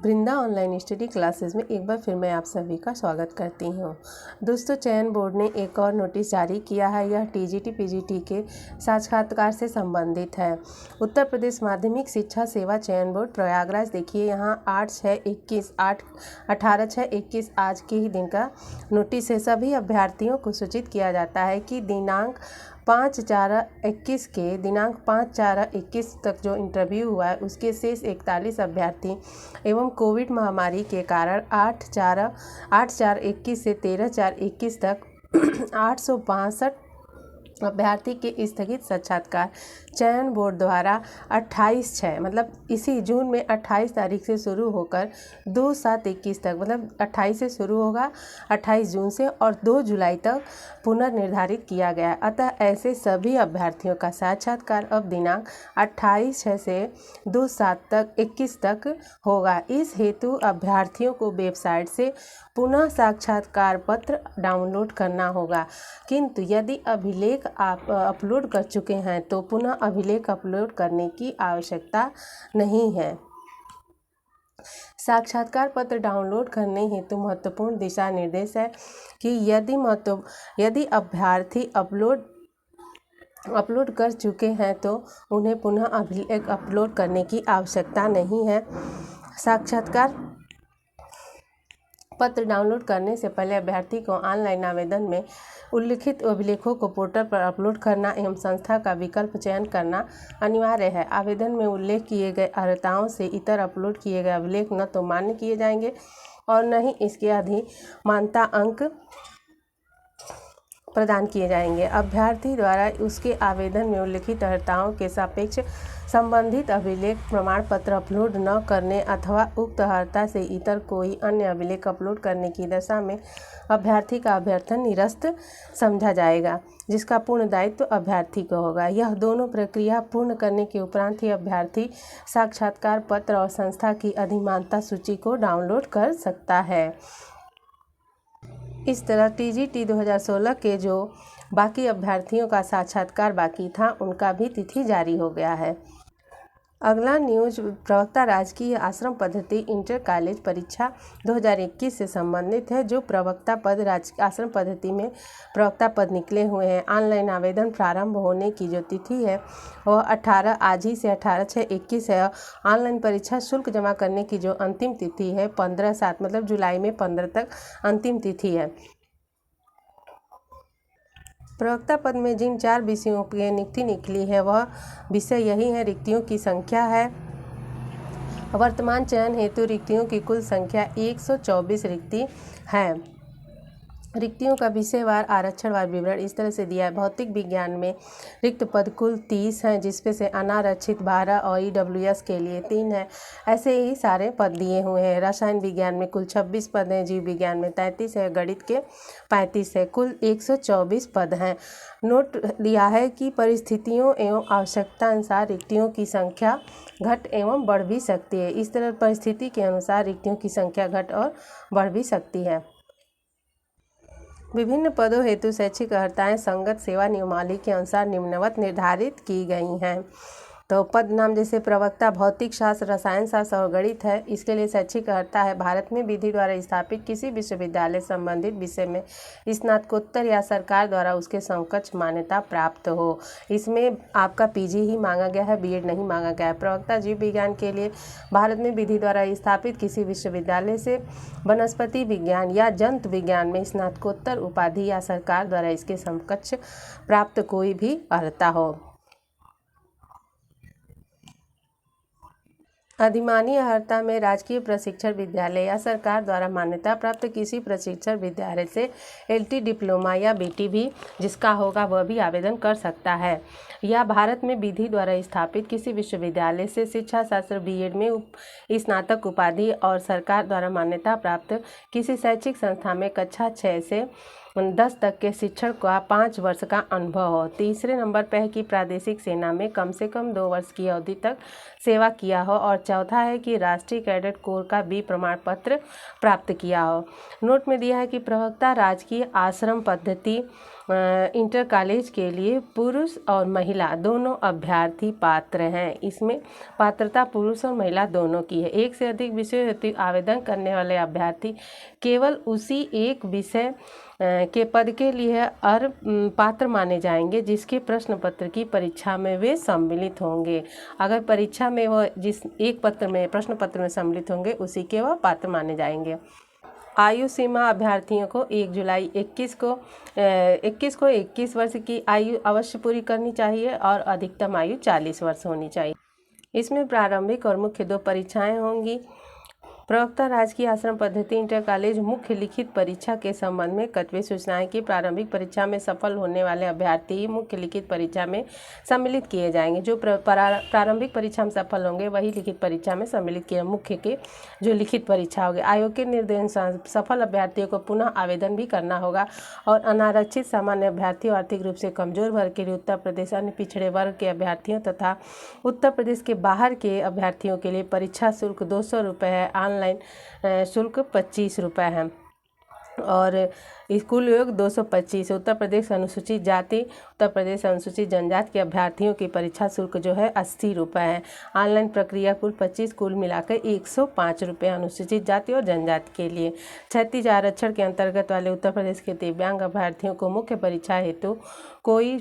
वृंदा online study classes में एक बार फिर मैं आप सभी का स्वागत करती हूँ। दोस्तों, चयन बोर्ड ने एक और नोटिस जारी किया है। यह टीजीटी पीजीटी के साक्षात्कार से संबंधित है। उत्तर प्रदेश माध्यमिक शिक्षा सेवा चयन बोर्ड प्रयागराज, देखिए यहाँ 18/6/21 आज के ही दिन का नोटिस है। सभी अभ्यर्थियों को सूचित किया जाता है कि दिनांक 5/4/21 तक जो इंटरव्यू हुआ है उसके शेष 41 अभ्यर्थी एवं कोविड महामारी के कारण 8/4/21 से 13/4/21 तक 862 अभ्यर्थी के स्थगित साक्षात्कार चयन बोर्ड द्वारा 28/6 मतलब इसी जून में 28 तारीख से शुरू होकर 2/7/21 तक मतलब 28 से शुरू होगा 28 जून से और 2 जुलाई तक पुनर्निर्धारित किया गया। अतः ऐसे सभी अभ्यर्थियों का साक्षात्कार अब दिनांक 28/6 से 2/7/21 तक होगा। इस हेतु अभ्यर्थियों को वेबसाइट से पुनः साक्षात्कार पत्र डाउनलोड करना होगा, किंतु यदि अभिलेख आप अपलोड कर चुके हैं तो पुनः अभिलेख अपलोड करने की आवश्यकता नहीं है। साक्षात्कार पत्र डाउनलोड करने हेतु महत्वपूर्ण दिशा निर्देश है कि यदि अभ्यर्थी अपलोड कर चुके हैं तो उन्हें पुनः अभिलेख अपलोड करने की आवश्यकता नहीं है। साक्षात्कार पत्र डाउनलोड करने से पहले अभ्यर्थी को ऑनलाइन आवेदन में उल्लिखित अभिलेखों को पोर्टल पर अपलोड करना एवं संस्था का विकल्प चयन करना अनिवार्य है। आवेदन में उल्लेख किए गए अर्हताओं से इतर अपलोड किए गए अभिलेख न तो मान्य किए जाएंगे और न ही इसके अधिमानता अंक प्रदान किए जाएंगे। अभ्यर्थी द्वारा उसके आवेदन में उल्लिखित अर्हताओं के सापेक्ष संबंधित अभिलेख प्रमाण पत्र अपलोड न करने अथवा उक्त अर्हता से इतर कोई अन्य अभिलेख अपलोड करने की दशा में अभ्यर्थी का अभ्यर्थन निरस्त समझा जाएगा, जिसका पूर्ण दायित्व अभ्यर्थी को होगा। यह दोनों प्रक्रिया पूर्ण करने के उपरांत ही अभ्यर्थी साक्षात्कार पत्र और संस्था की अधिमानता सूची को डाउनलोड कर सकता है। इस तरह टीजीटी 2016 के जो बाकी अभ्यर्थियों का साक्षात्कार बाकी था उनका भी तिथि जारी हो गया है। अगला न्यूज प्रवक्ता राजकीय आश्रम पद्धति इंटर कॉलेज परीक्षा 2021 से संबंधित है। जो प्रवक्ता पद आश्रम पद्धति में प्रवक्ता पद निकले हुए हैं, ऑनलाइन आवेदन प्रारंभ होने की जो तिथि है वह 18 आज ही से 18/6/21 है। ऑनलाइन परीक्षा शुल्क जमा करने की जो अंतिम तिथि है 15/7 मतलब जुलाई में 15 तक अंतिम तिथि है। प्रवक्ता पद में जिन 4 विषयों की नियुक्ति निकली है वह विषय यही है। रिक्तियों की संख्या है, वर्तमान चयन हेतु रिक्तियों की कुल संख्या 124 रिक्ति है। रिक्तियों का विषयवार आरक्षणवार विवरण इस तरह से दिया है। भौतिक विज्ञान में रिक्त पद कुल 30 हैं, जिसमें से अनारक्षित 12 और ईडब्ल्यूएस के लिए 3 है। ऐसे ही सारे पद दिए हुए हैं। रसायन विज्ञान में कुल 26 पद हैं, जीव विज्ञान में 33 है, गणित के 35 है, कुल 124 पद हैं। नोट दिया है कि परिस्थितियों एवं आवश्यकता अनुसार रिक्तियों की संख्या घट एवं बढ़ भी सकती है। इस तरह परिस्थिति के अनुसार रिक्तियों की संख्या घट और बढ़ भी सकती है। विभिन्न पदों हेतु शैक्षिक अर्हताएं संगत सेवा नियमावली के अनुसार निम्नवत निर्धारित की गई हैं। तो पद नाम जैसे प्रवक्ता भौतिक शास्त्र, रसायन शास्त्र और गणित है। इसके लिए शैक्षिक अर्हता है भारत में विधि द्वारा स्थापित किसी विश्वविद्यालय संबंधित विषय में स्नातकोत्तर या सरकार द्वारा उसके समकक्ष मान्यता प्राप्त हो। इसमें आपका पीजी ही मांगा गया है, बीएड नहीं मांगा गया है। प्रवक्ता जीव विज्ञान के लिए भारत में विधि द्वारा स्थापित किसी विश्वविद्यालय से वनस्पति विज्ञान या जंतु विज्ञान में स्नातकोत्तर उपाधि या सरकार द्वारा इसके समकक्ष प्राप्त कोई भी अर्हता हो। अधिमानी अर्हता में राजकीय प्रशिक्षण विद्यालय या सरकार द्वारा मान्यता प्राप्त किसी प्रशिक्षण विद्यालय से एलटी डिप्लोमा या बीटी भी जिसका होगा वह भी आवेदन कर सकता है, या भारत में विधि द्वारा स्थापित किसी विश्वविद्यालय से शिक्षा शास्त्र बीएड में स्नातक उपाधि और सरकार द्वारा मान्यता प्राप्त किसी शैक्षिक संस्था में कक्षा 6 से 10 तक के शिक्षण का 5 वर्ष का अनुभव हो। तीसरे नंबर पर है कि प्रादेशिक सेना में कम से कम 2 वर्ष की अवधि तक सेवा किया हो और चौथा है कि राष्ट्रीय कैडेट कोर का बी प्रमाण पत्र प्राप्त किया हो। नोट में दिया है कि प्रवक्ता राजकीय आश्रम पद्धति इंटर कॉलेज के लिए पुरुष और महिला दोनों अभ्यर्थी पात्र हैं। इसमें पात्रता पुरुष और महिला दोनों की है। एक से अधिक विषय हेतु आवेदन करने वाले अभ्यर्थी केवल उसी एक विषय के पद के लिए पात्र माने जाएंगे जिसके प्रश्न पत्र की परीक्षा में वे सम्मिलित होंगे। अगर परीक्षा में वह जिस एक प्रश्न पत्र में सम्मिलित होंगे उसी के वह पात्र माने जाएंगे। आयु सीमा अभ्यर्थियों को 1 जुलाई 21 को 21 वर्ष की आयु अवश्य पूरी करनी चाहिए और अधिकतम आयु 40 वर्ष होनी चाहिए। इसमें प्रारंभिक और मुख्य 2 परीक्षाएं होंगी। प्रवक्ता राजकीय आश्रम पद्धति इंटर कॉलेज मुख्य लिखित परीक्षा के संबंध में कतिपय सूचनाएं की प्रारंभिक परीक्षा में सफल होने वाले अभ्यर्थी ही मुख्य लिखित परीक्षा में सम्मिलित किए जाएंगे। जो प्रारंभिक परीक्षा में सफल होंगे वही लिखित परीक्षा में सम्मिलित किए मुख्य के जो लिखित परीक्षा होगी। आयोग के निर्देश सफल अभ्यर्थियों को पुनः आवेदन भी करना होगा और अनारक्षित सामान्य अभ्यर्थियों, आर्थिक रूप से कमजोर वर्ग के लिए उत्तर प्रदेश, अन्य पिछड़े वर्ग के अभ्यर्थियों तथा उत्तर प्रदेश के बाहर के अभ्यर्थियों के लिए परीक्षा शुल्क 200 रुपये है। ऑनलाइन शुल्क 25 रुपये है और कुल योग 225। उत्तर प्रदेश अनुसूचित जाति, उत्तर प्रदेश अनुसूचित जनजाति के अभ्यर्थियों की परीक्षा शुल्क जो है 80 रुपये है। ऑनलाइन प्रक्रिया कुल 25, कुल मिलाकर 105 रुपये अनुसूचित जाति और जनजाति के लिए। 36 आरक्षण के अंतर्गत वाले उत्तर प्रदेश के दिव्यांग अभ्यर्थियों को मुख्य परीक्षा हेतु कोई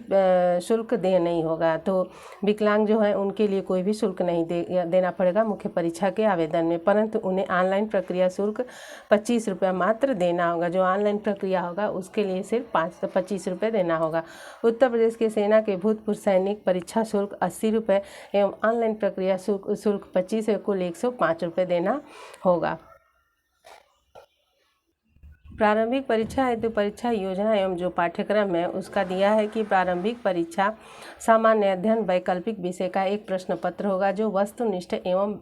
शुल्क नहीं होगा। तो विकलांग जो है उनके लिए कोई भी शुल्क नहीं देना पड़ेगा मुख्य परीक्षा के आवेदन में, परंतु उन्हें ऑनलाइन प्रक्रिया शुल्क 25 रुपये मात्र देना होगा। जो ऑनलाइन प्रक्रिया होगा उसके लिए सिर्फ 25 रुपये देना होगा। उत्तर प्रदेश के सेना के भूतपूर्व सैनिक परीक्षा शुल्क 80 रुपये एवं ऑनलाइन प्रक्रिया शुल्क 25 है, कुल 105 रुपये देना होगा। प्रारंभिक परीक्षा हेतु परीक्षा योजना एवं जो पाठ्यक्रम है उसका दिया है कि प्रारंभिक परीक्षा सामान्य अध्ययन वैकल्पिक विषय का एक प्रश्न पत्र होगा जो वस्तुनिष्ठ एवं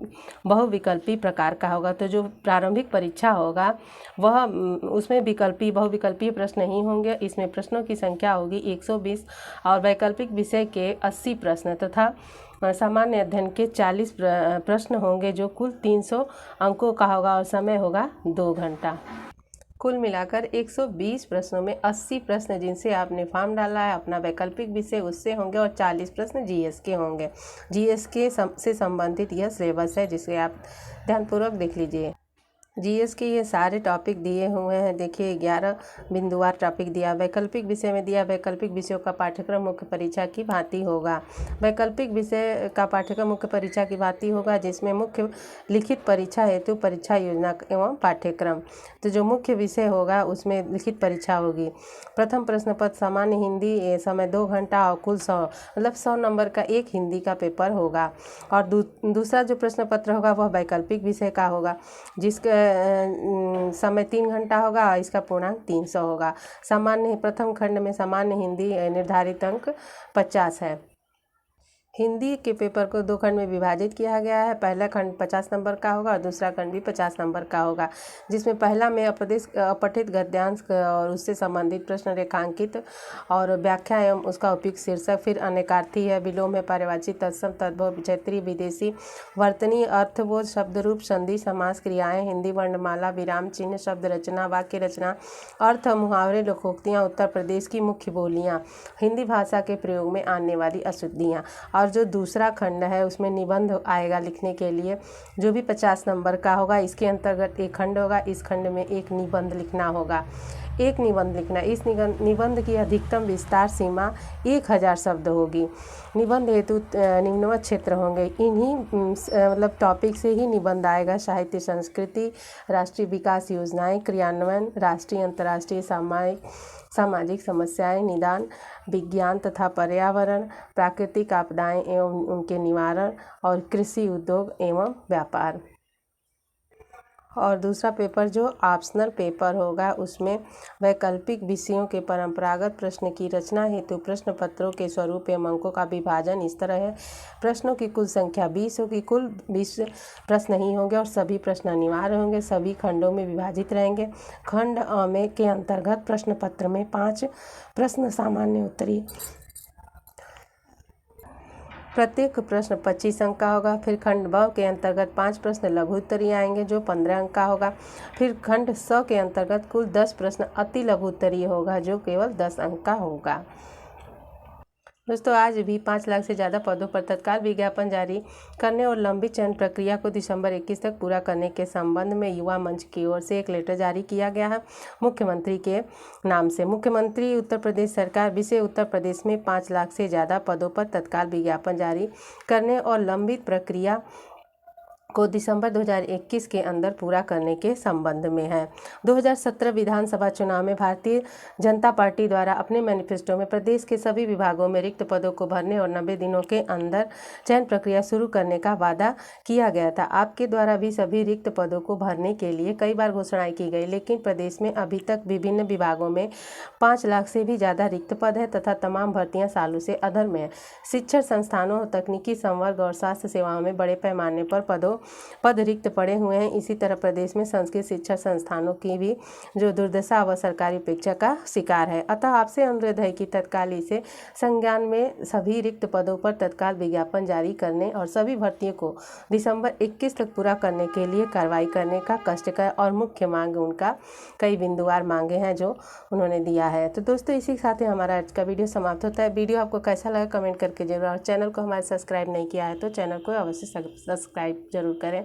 बहुविकल्पी प्रकार का होगा। तो जो प्रारंभिक परीक्षा होगा वह उसमें बहुविकल्पी प्रश्न नहीं होंगे। इसमें प्रश्नों की संख्या होगी 120 और वैकल्पिक विषय के 80 प्रश्न तथा सामान्य अध्ययन के 40 प्रश्न होंगे जो कुल 300 अंकों का होगा और समय होगा 2 घंटा। कुल मिलाकर 120 प्रश्नों में 80 प्रश्न जिनसे आपने फॉर्म डाला है अपना वैकल्पिक विषय उससे होंगे और 40 प्रश्न जीएस के होंगे। जीएस के से संबंधित यह सिलेबस है जिसे आप ध्यानपूर्वक देख लीजिए। जीएस के ये सारे टॉपिक दिए हुए हैं। देखिए 11 बिंदुवार टॉपिक दिया। वैकल्पिक विषय में दिया वैकल्पिक विषयों का पाठ्यक्रम मुख्य परीक्षा की भांति होगा। वैकल्पिक विषय का पाठ्यक्रम मुख्य परीक्षा की भांति होगा जिसमें मुख्य लिखित परीक्षा हेतु परीक्षा योजना एवं पाठ्यक्रम। तो जो मुख्य विषय होगा उसमें लिखित परीक्षा होगी। प्रथम प्रश्न पत्र सामान्य हिंदी, समय 2 घंटा और कुल 100 नंबर का एक हिंदी का पेपर होगा। और दूसरा जो प्रश्न पत्र होगा वह वैकल्पिक विषय का होगा जिसका समय 3 घंटा होगा और इसका पूर्णांक 300 होगा। सामान्य प्रथम खंड में सामान्य हिंदी निर्धारित अंक 50 है। हिंदी के पेपर को 2 खंड में विभाजित किया गया है। पहला खंड 50 नंबर का होगा और दूसरा खंड भी 50 नंबर का होगा जिसमें पहला में अपठित गद्यांश और उससे संबंधित प्रश्न रेखांकित और व्याख्या एवं उसका उपयुक्त शीर्षक, फिर अनेकार्थी है, विलोम है, पर्यायवाची, तत्सम, तद्भव, विचैत्री, विदेशी, वर्तनी, अर्थबोध, शब्द रूप, संधि, समास, क्रियाएं, हिंदी वर्णमाला, विराम चिन्ह, शब्द रचना, वाक्य रचना, अर्थ, मुहावरे, लोकोक्तियाँ, उत्तर प्रदेश की मुख्य बोलियाँ, हिंदी भाषा के प्रयोग में आने वाली अशुद्धियाँ। और जो दूसरा खंड है उसमें निबंध आएगा लिखने के लिए जो भी 50 नंबर का होगा। इसके अंतर्गत एक खंड होगा, इस खंड में एक निबंध लिखना होगा। एक निबंध लिखना, इस निबंध की अधिकतम विस्तार सीमा 1000 शब्द होगी। निबंध हेतु निम्नवत क्षेत्र होंगे। इन्हीं टॉपिक से ही निबंध आएगा। साहित्य, संस्कृति, राष्ट्रीय विकास योजनाएं, क्रियान्वयन, राष्ट्रीय अंतर्राष्ट्रीय सामाजिक समस्याएं, निदान, विज्ञान तथा पर्यावरण, प्राकृतिक आपदाएं एवं उनके निवारण और कृषि, उद्योग एवं व्यापार। और दूसरा पेपर जो ऑप्शनल पेपर होगा उसमें वैकल्पिक विषयों के परंपरागत प्रश्न की रचना हेतु प्रश्न पत्रों के स्वरूप एवं अंकों का विभाजन इस तरह है। प्रश्नों की कुल संख्या 20 होगी। कुल 20 प्रश्न ही होंगे और सभी प्रश्न अनिवार्य होंगे। सभी खंडों में विभाजित रहेंगे। खंड अ में के अंतर्गत प्रश्न पत्र में 5 प्रश्न सामान्य उत्तरीय प्रत्येक प्रश्न 25 अंक का होगा। फिर खंड ब के अंतर्गत 5 प्रश्न लघु उत्तरीय आएंगे जो 15 अंक का होगा। फिर खंड स के अंतर्गत कुल 10 प्रश्न अति लघु उत्तरीय होगा जो केवल 10 अंक का होगा। दोस्तों आज भी 5 लाख से ज़्यादा पदों पर तत्काल विज्ञापन जारी करने और लंबित चयन प्रक्रिया को दिसंबर 21 तक पूरा करने के संबंध में युवा मंच की ओर से एक लेटर जारी किया गया है मुख्यमंत्री के नाम से। मुख्यमंत्री उत्तर प्रदेश सरकार विषय उत्तर प्रदेश में 5 लाख से ज़्यादा पदों पर तत्काल विज्ञापन जारी करने और लंबित प्रक्रिया को दिसंबर 2021 के अंदर पूरा करने के संबंध में है। 2017 विधानसभा चुनाव में भारतीय जनता पार्टी द्वारा अपने मैनिफेस्टो में प्रदेश के सभी विभागों में रिक्त पदों को भरने और 90 दिनों के अंदर चयन प्रक्रिया शुरू करने का वादा किया गया था। आपके द्वारा भी सभी रिक्त पदों को भरने के लिए कई बार घोषणाएं की गई, लेकिन प्रदेश में अभी तक विभिन्न विभागों में 5 लाख से भी ज़्यादा रिक्त पद है तथा तमाम भर्तियाँ सालों से अधर में है। शिक्षण संस्थानों, तकनीकी संवर्ग और स्वास्थ्य सेवाओं में बड़े पैमाने पर पद रिक्त पड़े हुए हैं। इसी तरह प्रदेश में संस्कृत शिक्षा संस्थानों की भी जो दुर्दशा व सरकारी उपेक्षा का शिकार है। अतः आपसे अनुरोध है कि तत्काल इसे संज्ञान में सभी रिक्त पदों पर तत्काल विज्ञापन जारी करने और सभी भर्तियों को दिसंबर 21 तक पूरा करने के लिए कार्रवाई करने का कष्ट कर और मुख्य मांग उनका कई बिंदुवार मांगे हैं जो उन्होंने दिया है। तो दोस्तों इसी के साथ ही हमारा आज का वीडियो समाप्त होता है। वीडियो आपको कैसा लगा कमेंट करके जरूर, और चैनल को हमारे सब्सक्राइब नहीं किया है तो चैनल को अवश्य सब्सक्राइब जरूर करें।